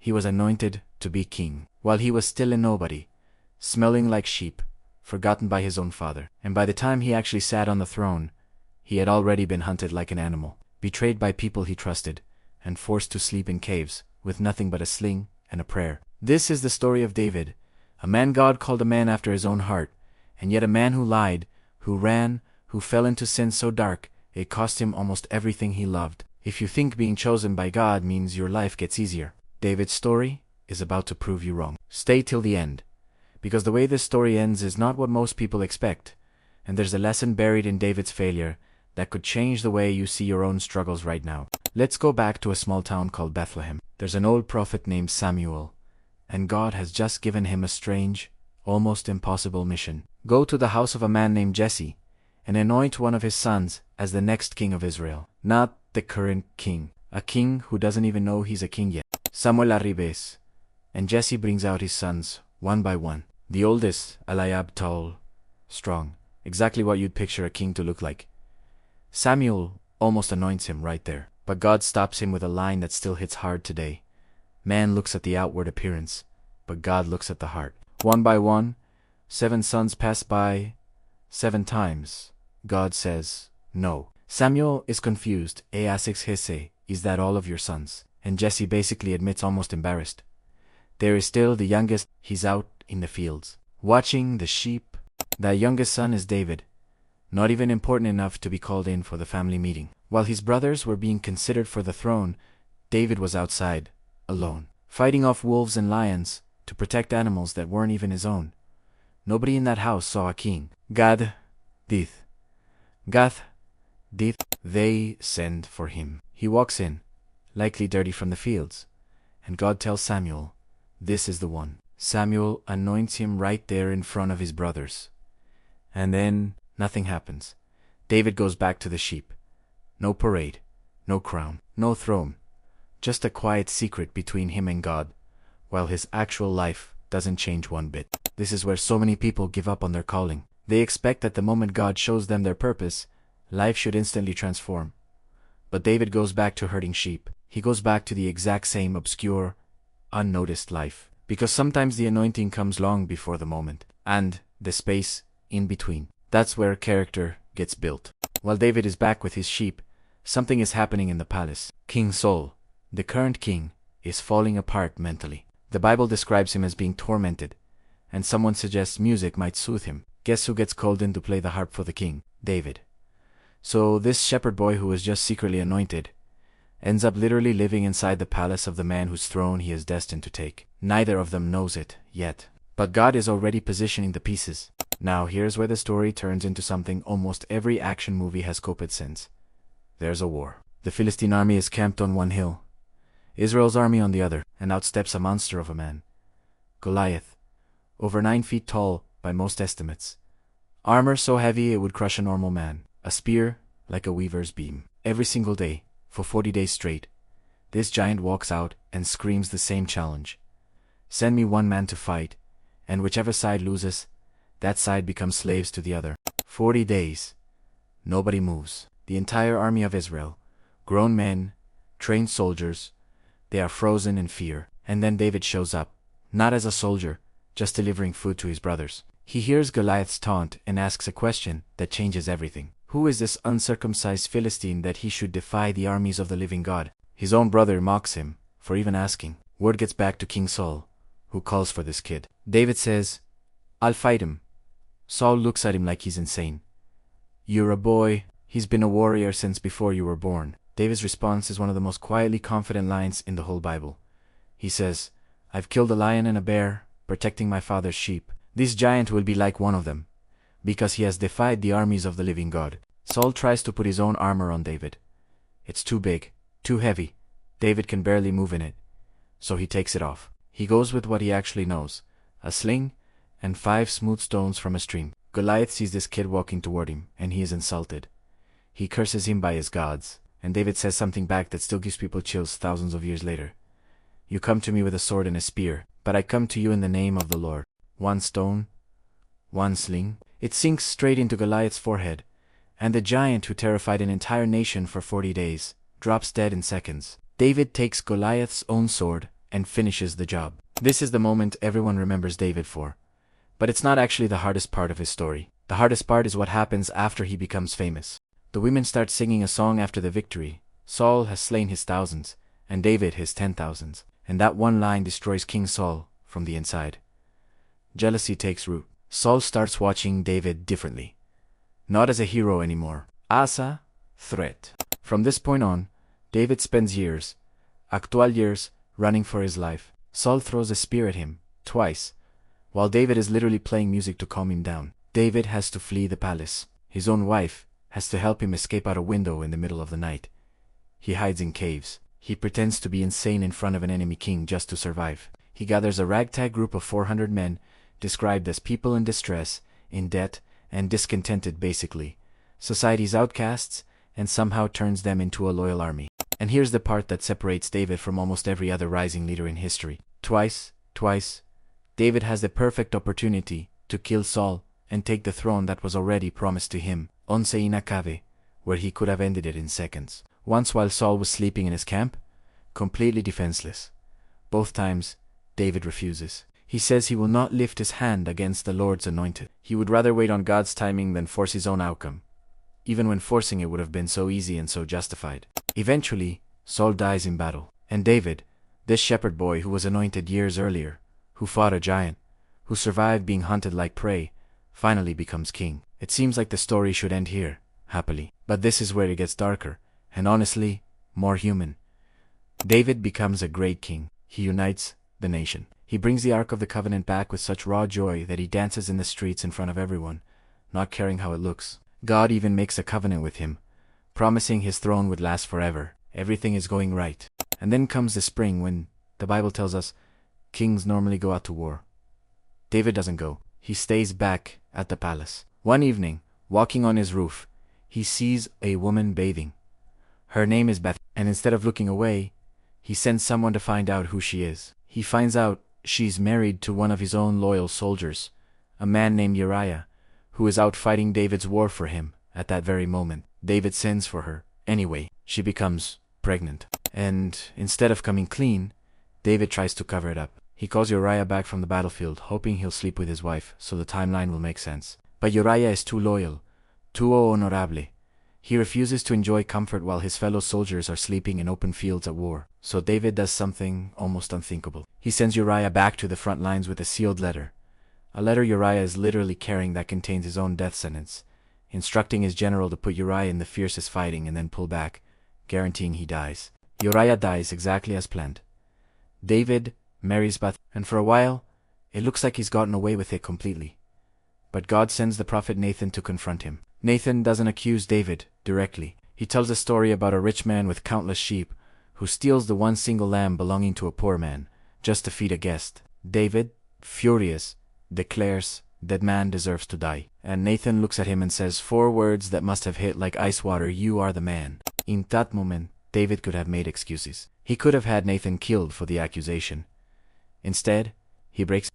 he was anointed to be king, while he was still a nobody, smelling like sheep, forgotten by his own father. And by the time he actually sat on the throne, he had already been hunted like an animal, betrayed by people he trusted, and forced to sleep in caves, with nothing but a sling and a prayer. This is the story of David, a man God called a man after his own heart, and yet a man who lied, who ran, who fell into sin so dark, it cost him almost everything he loved. If you think being chosen by God means your life gets easier, David's story is about to prove you wrong. Stay till the end, because the way this story ends is not what most people expect, and there's a lesson buried in David's failure that could change the way you see your own struggles right now. Let's go back to a small town called Bethlehem. There's an old prophet named Samuel, and God has just given him a strange, almost impossible mission. Go to the house of a man named Jesse, and anoint one of his sons as the next king of Israel. Not the current king, a king who doesn't even know he's a king yet. Samuel arrives, and Jesse brings out his sons, one by one. The oldest, Eliab, tall, strong, exactly what you'd picture a king to look like. Samuel almost anoints him right there, but God stops him with a line that still hits hard today. Man looks at the outward appearance, but God looks at the heart. One by one, 7 sons pass by 7 times. God says, no. Samuel is confused. Asks Hesse, is that all of your sons? And Jesse basically admits, almost embarrassed. There is still the youngest. He's out in the fields, watching the sheep. That youngest son is David, not even important enough to be called in for the family meeting. While his brothers were being considered for the throne, David was outside, alone, fighting off wolves and lions to protect animals that weren't even his own. Nobody in that house saw a king. Gath, they send for him. He walks in, likely dirty from the fields, and God tells Samuel, this is the one. Samuel anoints him right there in front of his brothers. And then nothing happens. David goes back to the sheep. No parade, no crown, no throne, just a quiet secret between him and God, while his actual life doesn't change one bit. This is where so many people give up on their calling. They expect that the moment God shows them their purpose, life should instantly transform. But David goes back to herding sheep. He goes back to the exact same obscure, unnoticed life. Because sometimes the anointing comes long before the moment, and the space in between. That's where character gets built. While David is back with his sheep, something is happening in the palace. King Saul, the current king, is falling apart mentally. The Bible describes him as being tormented, and someone suggests music might soothe him. Guess who gets called in to play the harp for the king? David. So this shepherd boy who was just secretly anointed ends up literally living inside the palace of the man whose throne he is destined to take. Neither of them knows it yet, but God is already positioning the pieces. Now here's where the story turns into something almost every action movie has copied since. There's a war. The Philistine army is camped on one hill, Israel's army on the other, and out steps a monster of a man. Goliath, over 9 feet tall by most estimates. Armor so heavy it would crush a normal man. A spear like a weaver's beam. Every single day, for 40 days straight, this giant walks out and screams the same challenge. Send me one man to fight, and whichever side loses, that side becomes slaves to the other. 40 days. Nobody moves. The entire army of Israel, grown men, trained soldiers, they are frozen in fear. And then David shows up, not as a soldier, just delivering food to his brothers. He hears Goliath's taunt and asks a question that changes everything. Who is this uncircumcised Philistine that he should defy the armies of the living God? His own brother mocks him for even asking. Word gets back to King Saul, who calls for this kid. David says, I'll fight him. Saul looks at him like he's insane. You're a boy. He's been a warrior since before you were born. David's response is one of the most quietly confident lines in the whole Bible. He says, I've killed a lion and a bear, protecting my father's sheep. This giant will be like one of them, because he has defied the armies of the living God. Saul tries to put his own armor on David. It's too big, too heavy. David can barely move in it, so he takes it off. He goes with what he actually knows, a sling and 5 smooth stones from a stream. Goliath sees this kid walking toward him, and he is insulted. He curses him by his gods, and David says something back that still gives people chills thousands of years later. You come to me with a sword and a spear, but I come to you in the name of the Lord. 1 stone, 1 sling. It sinks straight into Goliath's forehead, and the giant who terrified an entire nation for 40 days drops dead in seconds. David takes Goliath's own sword and finishes the job. This is the moment everyone remembers David for. But it's not actually the hardest part of his story. The hardest part is what happens after he becomes famous. The women start singing a song after the victory. Saul has slain his thousands, and David his 10,000s. And that one line destroys King Saul from the inside. Jealousy takes root. Saul starts watching David differently. Not as a hero anymore. As a threat. From this point on, David spends years, actual years, running for his life. Saul throws a spear at him, twice, while David is literally playing music to calm him down. David has to flee the palace. His own wife has to help him escape out a window in the middle of the night. He hides in caves. He pretends to be insane in front of an enemy king just to survive. He gathers a ragtag group of 400 men, described as people in distress, in debt, and discontented basically, society's outcasts, and somehow turns them into a loyal army. And here's the part that separates David from almost every other rising leader in history. Twice, David has the perfect opportunity to kill Saul and take the throne that was already promised to him, Once Inakabe, where he could have ended it in seconds. Once while Saul was sleeping in his camp, completely defenseless. Both times, David refuses. He says he will not lift his hand against the Lord's anointed. He would rather wait on God's timing than force his own outcome, even when forcing it would have been so easy and so justified. Eventually, Saul dies in battle, and David, this shepherd boy who was anointed years earlier, who fought a giant, who survived being hunted like prey, finally becomes king. It seems like the story should end here, happily. But this is where it gets darker, and honestly, more human. David becomes a great king. He unites the nation. He brings the Ark of the Covenant back with such raw joy that he dances in the streets in front of everyone, not caring how it looks. God even makes a covenant with him, promising his throne would last forever. Everything is going right. And then comes the spring when, the Bible tells us, kings normally go out to war. David doesn't go. He stays back at the palace. One evening, walking on his roof, he sees a woman bathing. Her name is Beth, and instead of looking away, he sends someone to find out who she is. He finds out she's married to one of his own loyal soldiers, a man named Uriah, who is out fighting David's war for him at that very moment. David sends for her. Anyway, she becomes pregnant. And instead of coming clean, David tries to cover it up. He calls Uriah back from the battlefield, hoping he'll sleep with his wife, so the timeline will make sense. But Uriah is too loyal, too honorable. He refuses to enjoy comfort while his fellow soldiers are sleeping in open fields at war. So David does something almost unthinkable. He sends Uriah back to the front lines with a sealed letter. A letter Uriah is literally carrying that contains his own death sentence, instructing his general to put Uriah in the fiercest fighting and then pull back, guaranteeing he dies. Uriah dies exactly as planned. David marries Bath, and for a while, it looks like he's gotten away with it completely. But God sends the prophet Nathan to confront him. Nathan doesn't accuse David directly. He tells a story about a rich man with countless sheep who steals the one single lamb belonging to a poor man just to feed a guest. David, furious, declares that man deserves to die. And Nathan looks at him and says 4 words that must have hit like ice water: "You are the man." In that moment, David could have made excuses. He could have had Nathan killed for the accusation. Instead, he breaks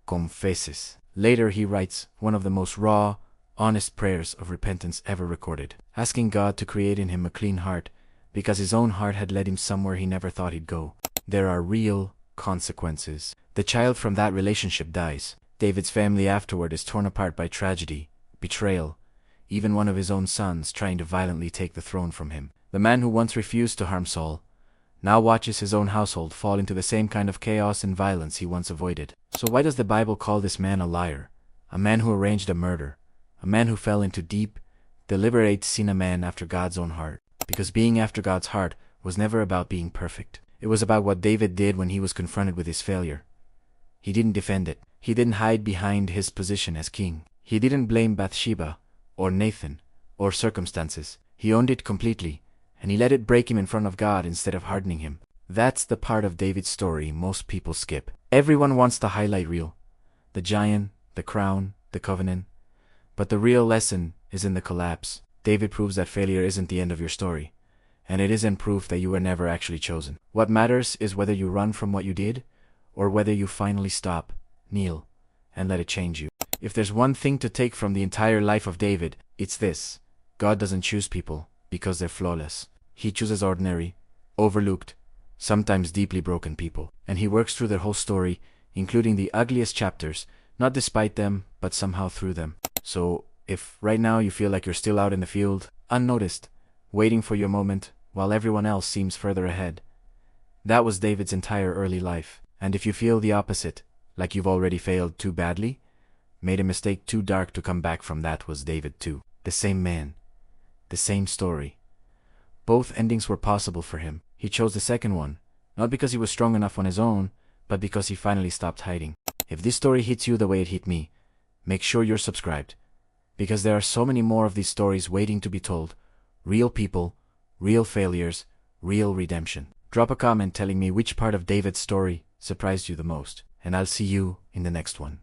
confesses. Later he writes one of the most raw, honest prayers of repentance ever recorded, asking God to create in him a clean heart, because his own heart had led him somewhere he never thought he'd go. There are real consequences. The child from that relationship dies. David's family afterward is torn apart by tragedy, betrayal, even one of his own sons trying to violently take the throne from him. The man who once refused to harm Saul now watches his own household fall into the same kind of chaos and violence he once avoided. So why does the Bible call this man a liar? A man who arranged a murder? A man who fell into deep, deliberate sin, a man after God's own heart? Because being after God's heart was never about being perfect. It was about what David did when he was confronted with his failure. He didn't defend it. He didn't hide behind his position as king. He didn't blame Bathsheba, or Nathan, or circumstances. He owned it completely, and he let it break him in front of God instead of hardening him. That's the part of David's story most people skip. Everyone wants the highlight reel, the giant, the crown, the covenant. But the real lesson is in the collapse. David proves that failure isn't the end of your story, and it isn't proof that you were never actually chosen. What matters is whether you run from what you did, or whether you finally stop, kneel, and let it change you. If there's one thing to take from the entire life of David, it's this: God doesn't choose people because they're flawless. He chooses ordinary, overlooked, sometimes deeply broken people. And he works through their whole story, including the ugliest chapters, not despite them, but somehow through them. So, if right now you feel like you're still out in the field, unnoticed, waiting for your moment, while everyone else seems further ahead, that was David's entire early life. And if you feel the opposite, like you've already failed too badly, made a mistake too dark to come back from, that was David too. The same man, the same story. Both endings were possible for him. He chose the second one, not because he was strong enough on his own, but because he finally stopped hiding. If this story hits you the way it hit me, make sure you're subscribed, because there are so many more of these stories waiting to be told. Real people, real failures, real redemption. Drop a comment telling me which part of David's story surprised you the most, and I'll see you in the next one.